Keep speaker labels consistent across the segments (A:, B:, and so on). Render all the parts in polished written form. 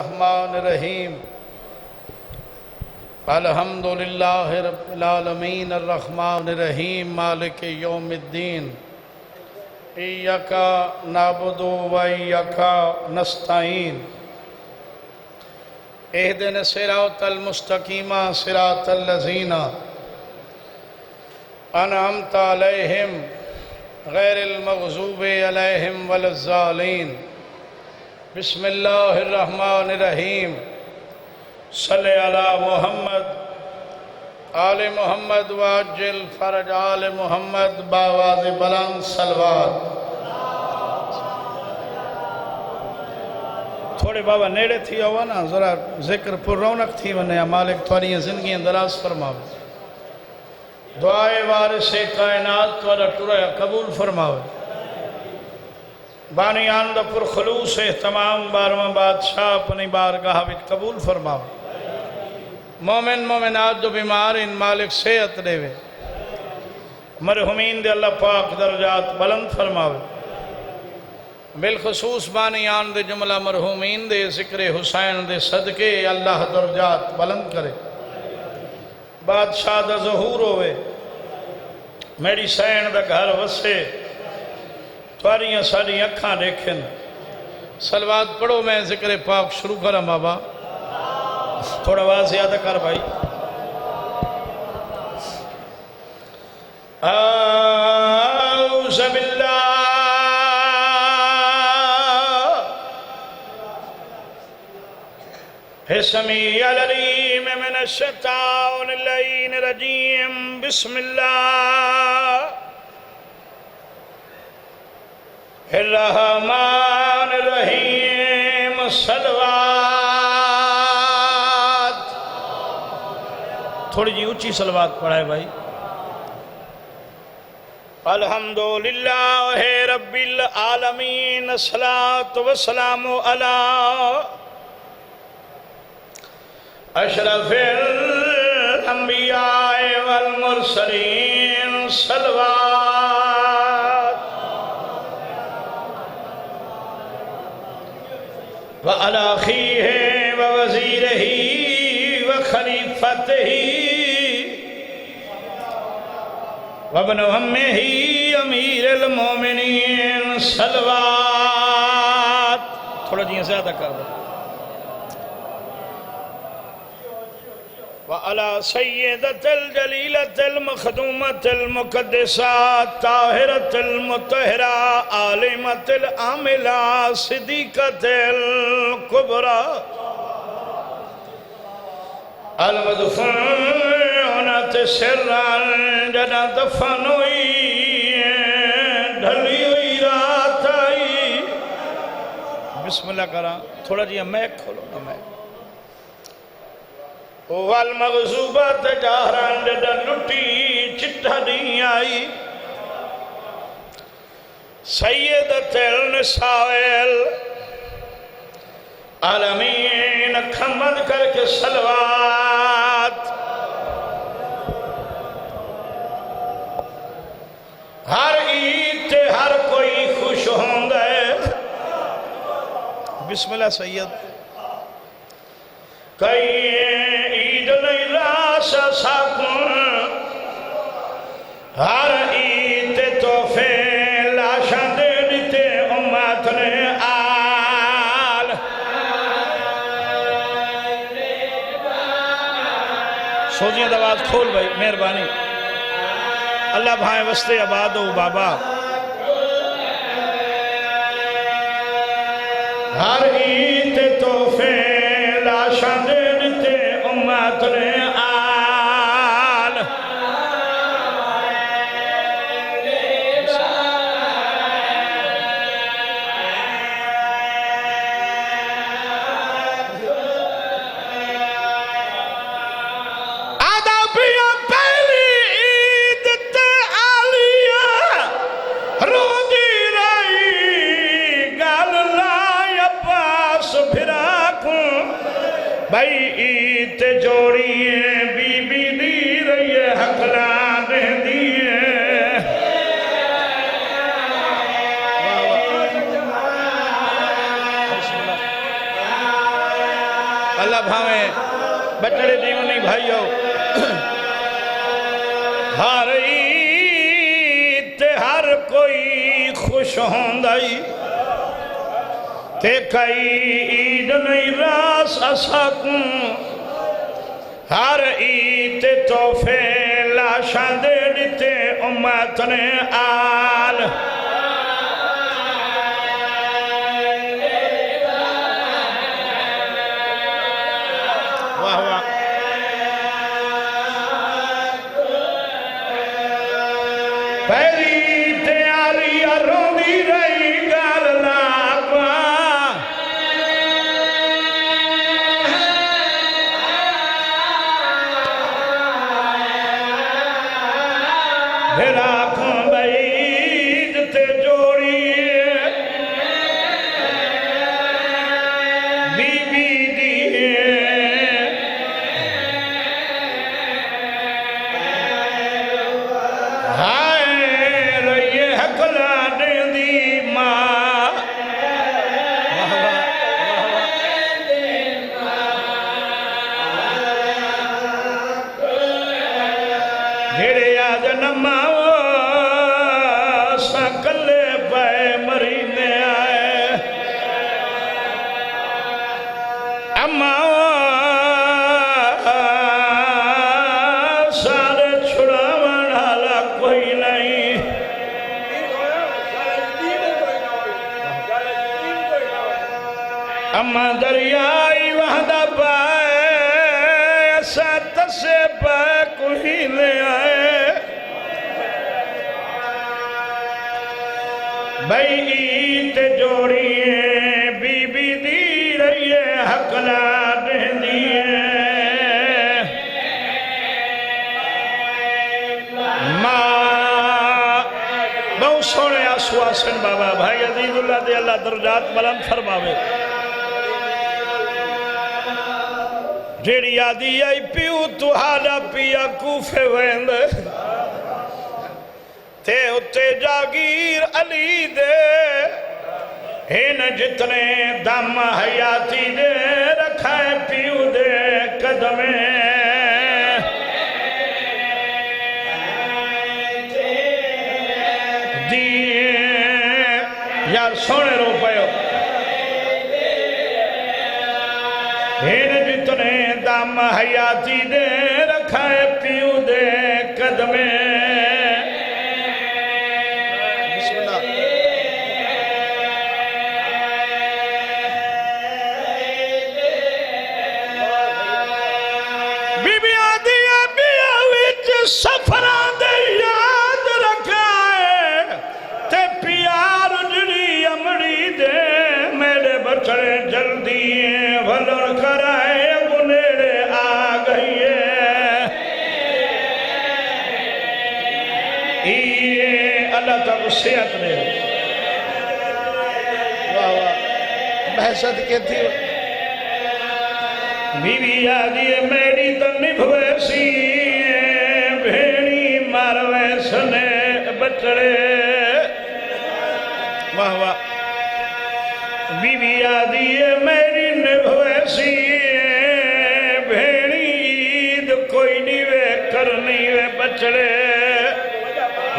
A: रहमान रहीम अल्हम्दुलिल्लाहि रब्बिल आलमीन अर्रहमान रहीम मालिक यौमिद्दीन इय्याका नअबुदु व इय्याका नस्तईन इहदिना सिरातल मुस्तकीम सिरातल लज़ीना अनअमता अलैहिम गैरिल मग़ज़ूबि अलैहिम वलज़्ज़ालीन। बिस्मिल्लाहिर्रहमानिर्रहीम सल्ले अला मुहम्मद आले मुहम्मद वाजिल फरज आले मुहम्मद बावाज़ बुलंद सलवात। थोड़े बाबा नेड़े थी आओ ना ज़रा ज़िक्र पुर रौनक थी वने मालिक थोड़ी ज़िंदगी दराज फरमावे। दुआए वारिसे कायनात तुरा टुरा कबूल फरमावे। बानी आनंदपुर खलूस तमाम बारवा बादशाह अपनी बारगाह विच कबूल फरमाओ। मोमिन मोमिनात जो बीमार इन मालिक सेहत देवे। मरहुमीन दे अल्लाह पाक दर्जात बुलंद फरमावे। बिलखसूस बानी आन दे जुमला मरहुमीन दे जिक्र हुसैन दे सदके अल्लाह दर्जात बुलंद करे। बादशाह दा ज़हूर होवे मेरी सैन दा घर वसे सारियां सारी अखा देखें। सलवात पढ़ो मैं जिक्र पाक शुरू करा बाबा। थोड़ा आवाज ज्यादा कर भाई। औज़ु बिल्लाहि समीअल अलीम मिनश शैतानिर रजीम। बिस्मिल्लाह रहमान रहीम सलवात। थोड़ी जी ऊंची सलवात पढ़ाए भाई। अल्हम्दुलिल्लाह रब्बिल आलमीन अस्सलातु वस्सलामु अला अशरफिल अंबिया वल मुरसलीन सलवात व अला खीहे व वज़ीरही व खलीफतही व इब्न अम्मिही अमीरुल मोमिनीन सलवात। थोड़ा जी ज़्यादा कर दो। व अला सय्यदतिल जलीलतिल मखदूमतिल मुक़द्दसात ताहिरतिल मुतहरा आलिमतिल आमिला सिद्दीक़तिल कुबरा अल मदफूनत सिर्रन जना दफन हुई ढली हुई रात आई। बिस्मिल्लाह करा। थोड़ा जी मैं खोलो ना मैं वल मग़ज़ूबत जहरन लुटी चिट्ठा दी आई। सय्यदतिल निसाइल आलमीन खमद करके सलवात। हर ईद हर कोई खुश होंदा है। बिस्मिल्लाह सैयद। कई ईद नहीं रास साकुन हर ईद तोहफे लाशा दे दीते उम्मत ने आल। सोजिए आवाज खोल भाई मेहरबानी। अल्लाह भाई वस्ते आबाद हो बाबा। हर ईद तोहफे लाशा दे दीते उम्मत ने आल। आदाबिया पहली ईद ते आलिया रोदी रही गल लाया पास फिरा को भाई ईद जोड़िए बीबी दी रही हकला दे दिए। अल्लाह भावे बचड़े जीवनी भाइयों हर ईद ते हर कोई खुश होंदाई ते कई ईद नहीं रास असाकू हर ईद तोहफे लाशा दे दिते उम्मत ने आल वाह वाह पहली तैयारी रोंदी रही गल लापा फिर आखों बईद ते जोड़ी बीबी दी हाय रही हकला देंदी मां जेड़े आज नमाओ सकले पे मरीने आए अम्माओ सारे छुड़ावन हाला कोई नहीं अम्मा दरियाई वहदा पाए ऐसा तसे पाए कोई ले आए भाई ईद जोड़िए बीबी दी रहिए हकला देंदी मां बहुत सोने आसवासन बाबा भाई अजीजुल्लाह दे अल्लाह दर्जात बुलंद फरमावे जेड़ी आदि आई पियो तुहाड़ा पिया कूफे वेंद ते उत्ते जागीर अली दे इन जितने दम हयाती दे रखा पियो दे कदमे दिए यार सोने रो पायो इन जितने दम हयाती दे रखा पियो दे कदमे सफरा दे याद रखा ते प्यार जड़ी अमड़ी दे मेरे बछड़े जल्दी भलन कराए नेड़े आ गई है अल्लाह तक सेहत दे वाह वाह बहसत के थी बीवी आदि मेरी तो निभवेसी भेड़ी मारवे सने बचड़े वाह वाह बीवी आदि मेरी निभवेसी भेड़ी ईद कोई नहीं वे करनी वे बचड़े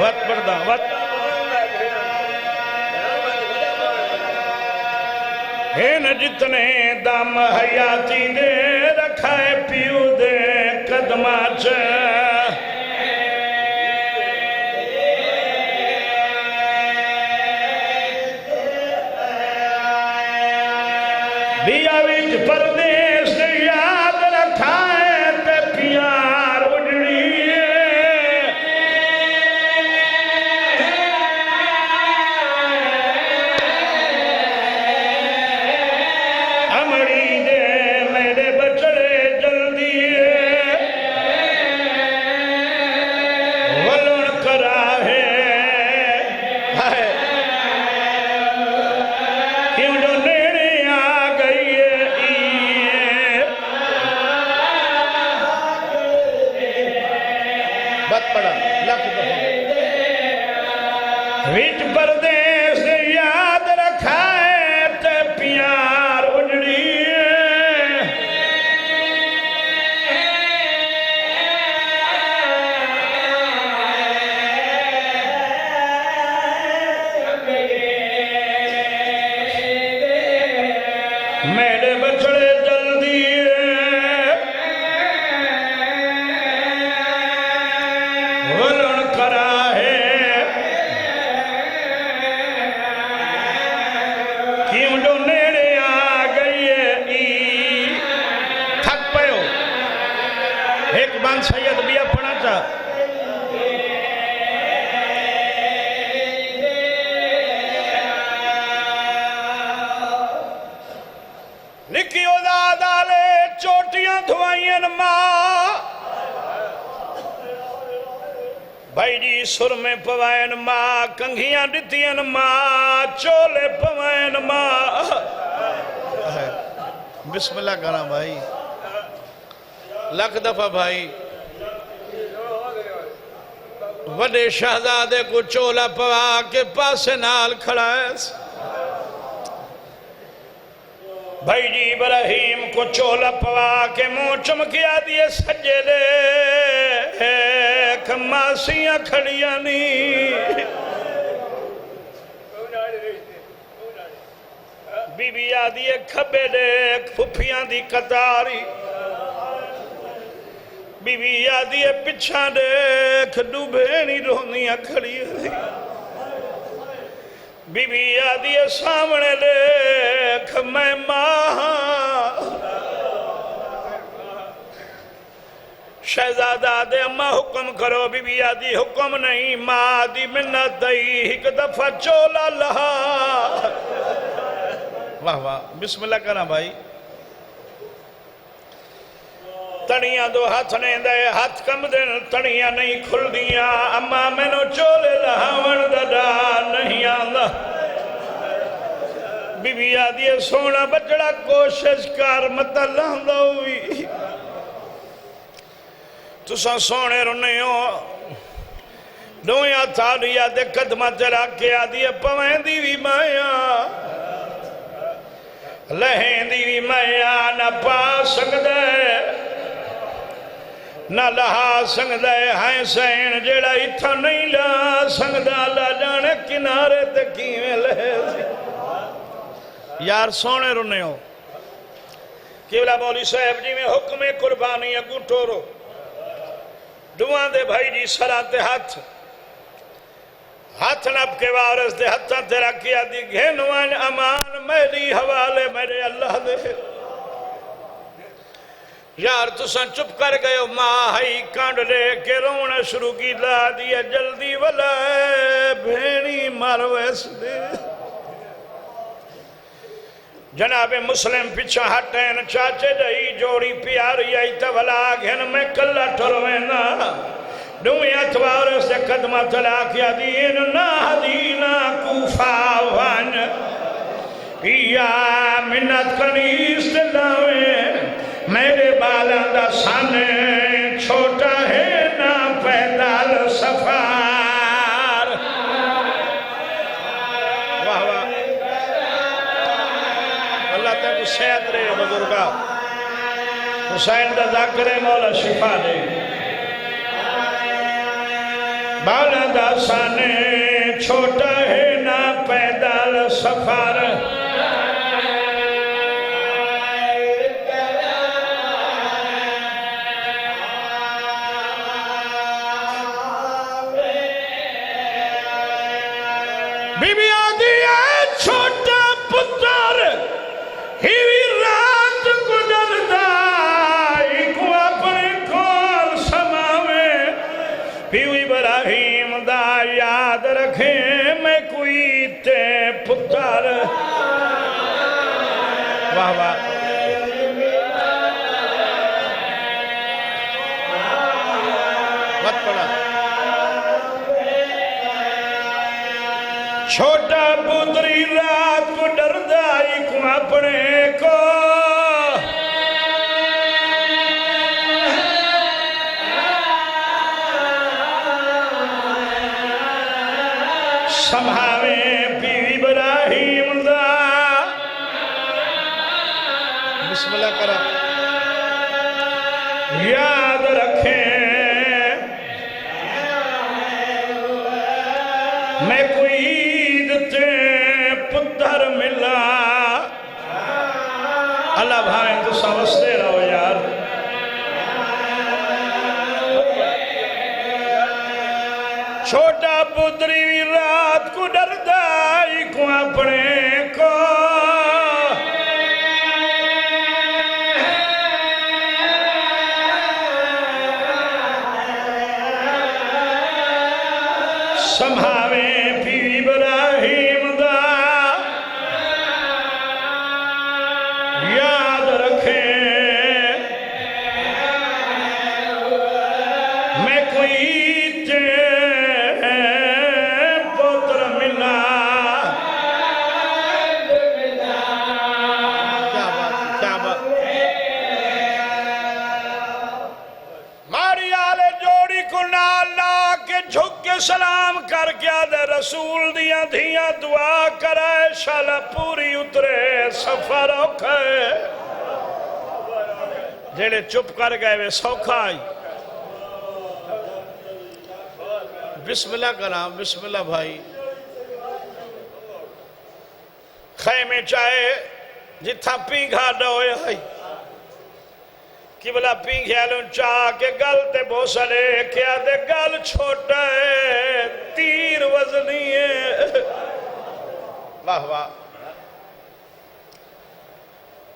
A: वत पड़दा वत हेन जितने दम हयाती दे रखा पियो दे कदमा च बिया विच परदेश ने याद रखा है ते प्यार उजड़ी अमड़ी दे मेरे बचड़े जल्दी वलन करा है क्यों जो नेड़े आ गई है चढ़े जल्दी वलन करा है क्यों जो नेड़े आ गई है थक पयो एक बांध सैयद भी अपना चा निकी दाले चोटियां धुआइयन मां भाई जी सुर में पवायन मां कंघियां दितियन मां चोले पवायन मां बिस्मिल्लाह करा भाई लख दफा भाई वडे शहजादे को चोला पवा के पासे नाल खड़ा है भाई जी इब्राहिम को चोला पवा के मुंह चमकिया दिए सज्जे दे मासियां खड़िया नी बीबी आदि खबे दे फुफियां दी कतारी बीबी आदि पिछा देख डूबेनी रोंदियां खड़िया बीबी आदि सामने देख मैं मां शहजादा दे अम्मा हुक्म करो बीबी आदि हुक्म नहीं मां दी मिन्नत दई एक दफा चोला लहा वाह वाह बिस्मिल्लाह करा भाई तड़ियां दो हाथ ने दे हाथ कम दे तड़ियां नहीं खुल दिया अम्मा मैनू चोले लहावण दा नहीं आंदा बीबी आदि सोना बचड़ा कोशिश कर मत लांदा हुई तुसा सोने रोने हो दोया थालिया दे कदमा च रख के आदि पवेंदी भी माया लहेंदी भी माया न पा सकदा न लहा सकदा है सैन जेड़ा इथा नहीं ला सकदा ला जाने किनारे ते किवें लहे यार सोने रोने हो केवला मौली साहब जी में हुक्म कुर्बानी अगू टोरो दुआ दे भाई जी सरा ते हाथ हाथ नप के वारस दे हथा ते रखी आदि घेनवान अमान मेरी हवाले मेरे अल्लाह दे यार तुसा चुप कर गए मां हई कांड ले के रोना शुरू की ला दिया जल्दी वाला भेणी मारवेस दे जनाबे मुस्लिम पिछा हटेन चाचे दई जोड़ी प्यारी आई तवला घेन में कल्ला ठरवेना दुई अथवार से कदमा तला किया दीन ना दीना कूफा वन या मिन्नत कनीस लावे मेरे बाला दा साने छोटा है ना पैदल सफार वाह वाह सेहत रहे बुजुर्गा हुसैन दा जाकरे मौला शिफा दे बाला दा साने छोटा है ना पैदल सफर बीबी आदि छोटा पुत्र ही रात गुजरदा को अपने कोल समावे पीऊ इब्राहिम दा याद रखे मैं कोई ते पुत्र वाह वाह मत पड़ा छोटा पुत्री रात को डरदा को अपने को संभावे बीवी इब्राहिम दा बिस्मिल्लाह करा याद रखें मैं कोई पुत्र मिला अल्लाह भावें तुसा वसदे रहो यार। छोटा पुत्री भी रात को डरदा को अपने को संभावे पी इब्राहिम दा याद रखे मैं कोई पुत्र मिला। क्या बात मारी आले जोड़ी को नाल ला के झुक के सलाम करके आदे रसूल दिया धिया दुआ करे शाला पूरी उतरे सफर औखे जेड़े चुप कर गए वे सौखा आई। बिस्मिल्लाह करा बिस्मिल्लाह भाई। खैमे चाहे जिथा पीघा डोए आई कि बोला पीघ्यालों चाह के गल ते बोसले क्या दे गल छोटा है तीर वजनी है। वाह वाह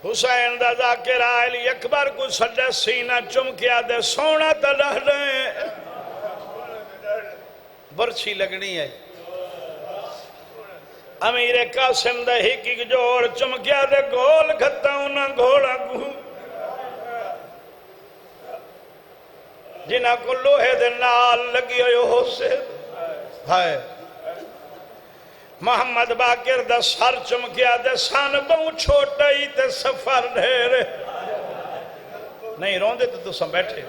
A: हुसैन दा जाकिर अली अकबर को सदा सीना चुमकिया दे सोना तो लह रहे बरछी लगनी है। अमीर कासिम दा हिक जोड़ चुमकिया दे गोल खत्ता उन्ना घोड़ा गू जिन्हें को लोहे दे नाल लगी हो से है। मोहम्मद बाकिर दा सर चमकिया दे सन बहु छोटा ही ते सफर ढेर नहीं रोंदे तो तुसा बैठे।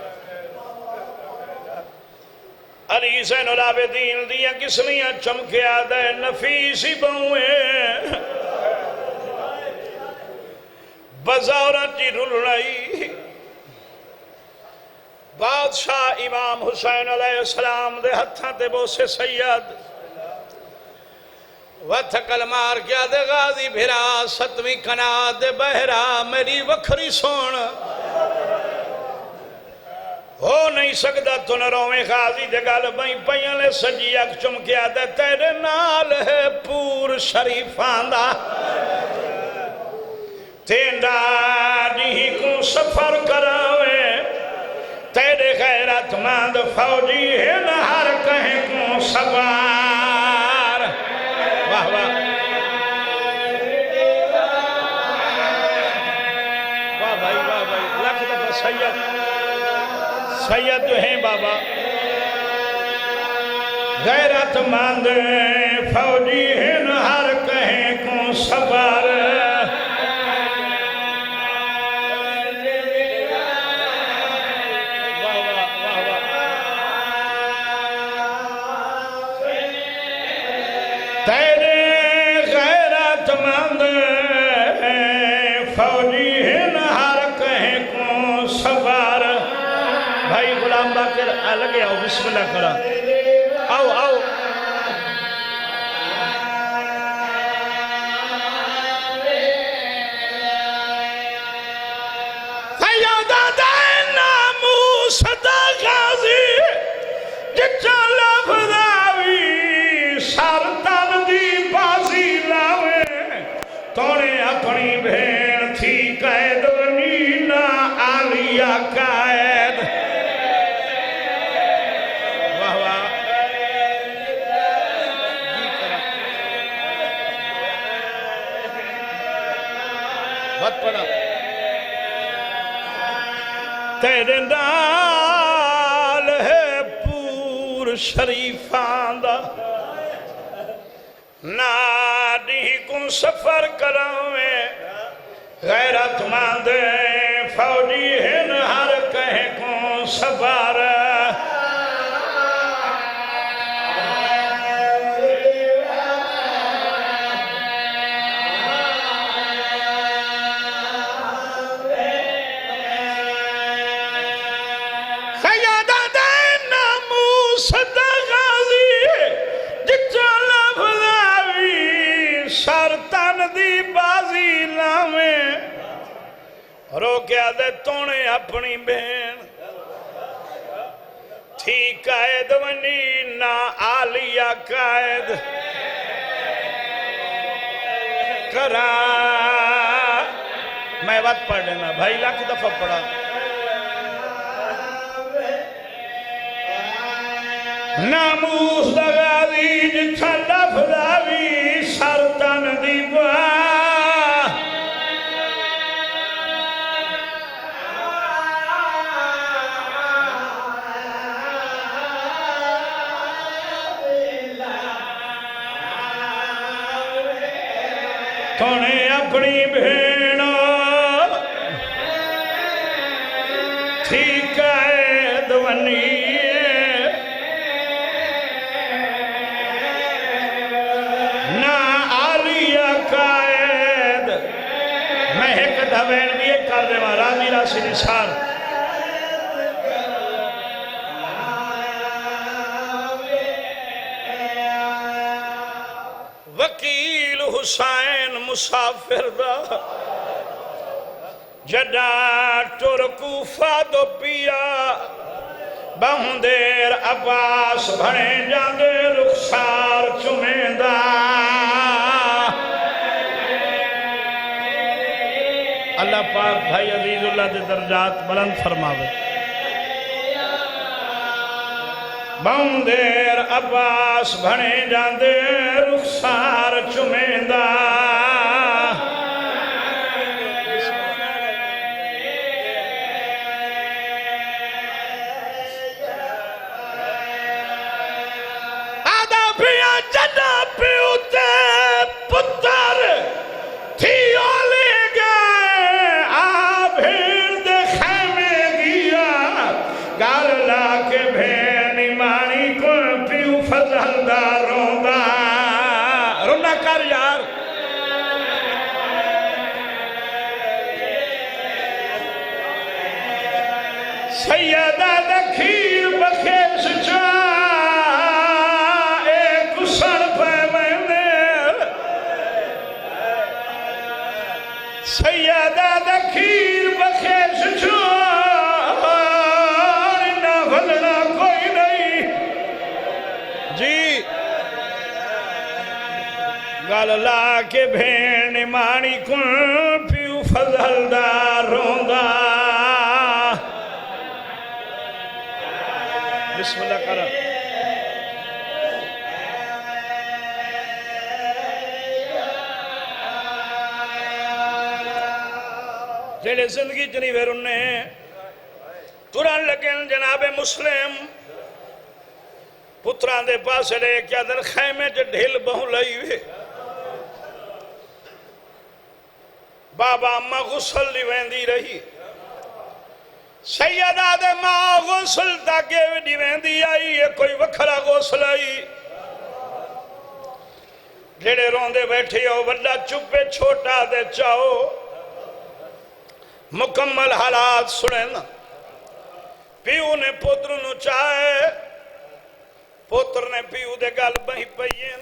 A: अली ज़ैनुल आबिदीन दिया किस्मियां चमकिया दे नफीसी बहुए बाजारा ची रुलनाई। बादशाह इमाम हुसैन अलैहिस्सलाम दे हत्थां ते बोसे सैयद वथ कल मार क्या दे गाजी फिरा सतवीं कना दे बहरा मेरी वखरी सोन हो नहीं सकता तू न रोवे गाजी दे गल बई पईले सजी अख चुमकिया दे तेरे नाल है पूर शरीफां दा तेंदा दी को सफर करावे तेरे गैरतमंद फौजी है न हर कहीं को सवार। वाह वाह वाह भाई वाह भाई लख दफा सैयद सैयद जो है बाबा गैरतमंद फौजी है न हर कहीं को सवार। तेरे गैरतमंद फौजी है न हर कहीं को सवार। भाई गुलाम बाकिर अलग आओ बिस्मिल्लाह करा आओ आओ। सैयदा दैना मूसदा गाजी जिच्चा लफदावी सरतन दी बाजी लावे तोड़े अपनी भेड़ थी कैद नीना आलिया कैद। वाह वाह मत पड़ा तेरे नाल है पूर शरीफां दा नाडी को सफर करावे गैरतमंद फौजी है न हर कहे को सवार। रोकिया दे तोने अपनी बहन थी कैद वनी ना आलिया कैद करा। मैं बात पढ़ लेना भाई, लाख दफा पढ़ा। नामूस दगावी जिथा लफदावी सरतन दी तोने अपनी भेण थी कैद वनी ना आलिया कैद। मैं एक दवेण दिए कर दे राजी राशि निशान वकील हुसैन मुसाफिर दा जडा टुर कूफा दो पिया बहुंदेर अब्बास भणे जांदे रुखसार चुमेंदा। अल्लाह पाक भाई अजीजुल्लाह दे दर्जात बुलंद फरमावे। बहुंदेर अब्बास भणे जांदे रुखसार चुमेंदा। आदा पिया जदा पियो ते पुत्र थी ओले गए आ भेड़ दे खैमे गिया गाल ला के भेड़ निमानी को पियो फजलदा रोंदा। रोना कर यार सैयदा दखीर बखेश चा एक कुशन पे मैंने सैयदा दखीर बखेश चा ना भलना कोई नहीं जी। गल ला के भेण माणी को पियो फजलदा रोंदा। बिस्मिल्लाह करा। जेड़े जिंदगी च नहीं फिर उन्हें तुरन लगे जनाबे मुस्लिम पुत्रां दे पास ले क्या दिन खैमे च ढिल बहु लई वे बाबा अम्मा गुसल दी वेंदी रही। सैयदा दे मां गुसल ताके दी वेंदी आई ये कोई वखरा गुसल आई। जेड़े रोंदे बैठे हो बड़ा चुपे छोटा दे चाओ मुकम्मल हालात सुने ना। प्यू ने पुत्र नु चाहे पुत्र ने प्यू दे गल बही पईए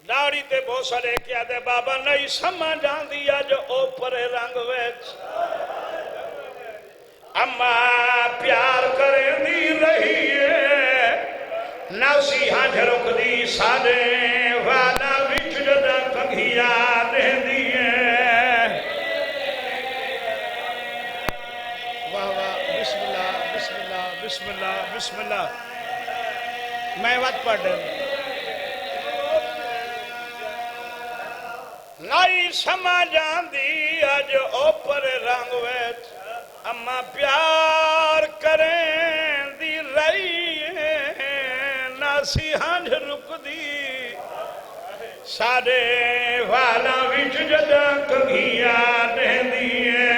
A: लाड़ी ते बोसा लेके आदे बाबा नहीं समझ आंदी अज ओपरे रंग विच अम्मा प्यार करेंदी रही है नासी हाथ रुकदी सादे वाला विच जदा कंघिया देंदी है। वाह वाह बिस्मिल्लाह बिस्मिल्लाह बिस्मिल्लाह बिस्मिल्लाह। मैं बात पढ़ नहीं समझ आंदी अज ओपर रंग विच अम्मा प्यार करें दी रही नासी हंझ रुकदी साडे वाला विच जदा कंघिया देंदी है।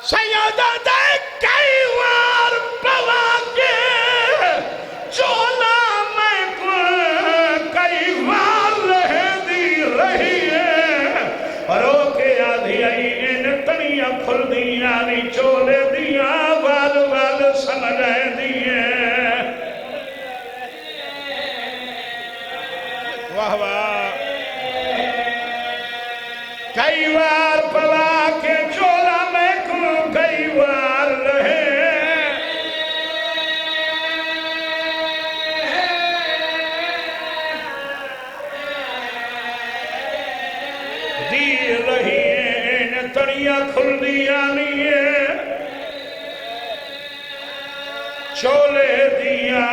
A: सैयदा दे कई बार पवा के चोला मैं कई बार रहती रही है रो के आधी आई इन तनिया खुल दिया नी चोले दिया बाल बाल अखियां खुलदियां नहीं है चोले दिया